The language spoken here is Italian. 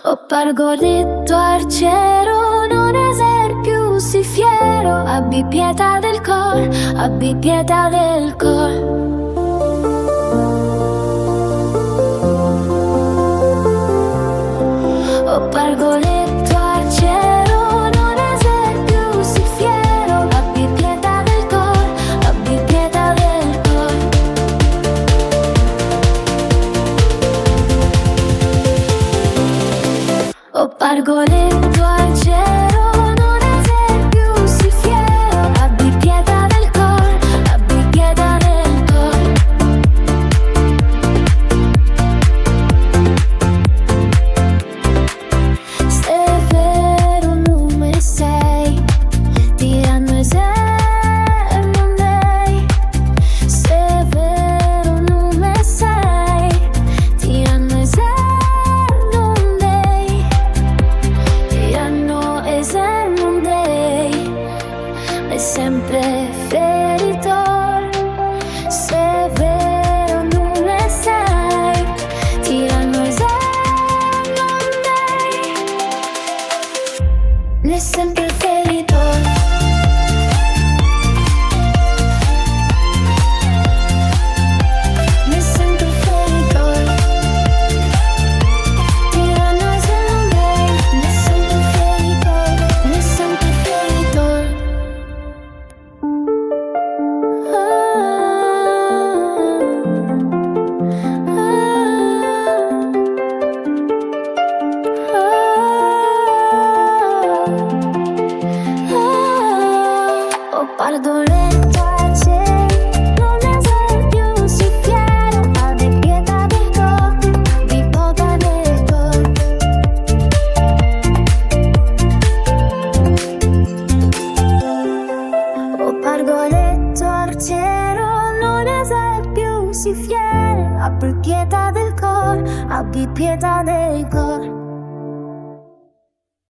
Oh pargoletto arciero, non eser più si fiero, abbi pietà del cor, abbi pietà del cor. Oh pargoletto arciero, non eser più si fiero, abbi pietà del cor, abbi pietà del cor. Oh pargoletto arciero, non eser più si fiero, abbi pietà del cor, abbi pietà del cor. Se vero nume sei, diranno eser non dei. Se vero nume sei, diranno eser non dei. Diranno eser non dei. È sempre feritor. Se vero nume sei, diranno eser non dei. È sempre feritor. È sempre feritor. Diranno eser non dei. È sempre feritor. È sempre feritor. Oh pargoletto arciero, non eser più si fiero, abbi pietà del cor, abbi pietà del cor. Oh pargoletto arciero, non eser più si fiero, abbi pietà del cor, abbi pietà del cor.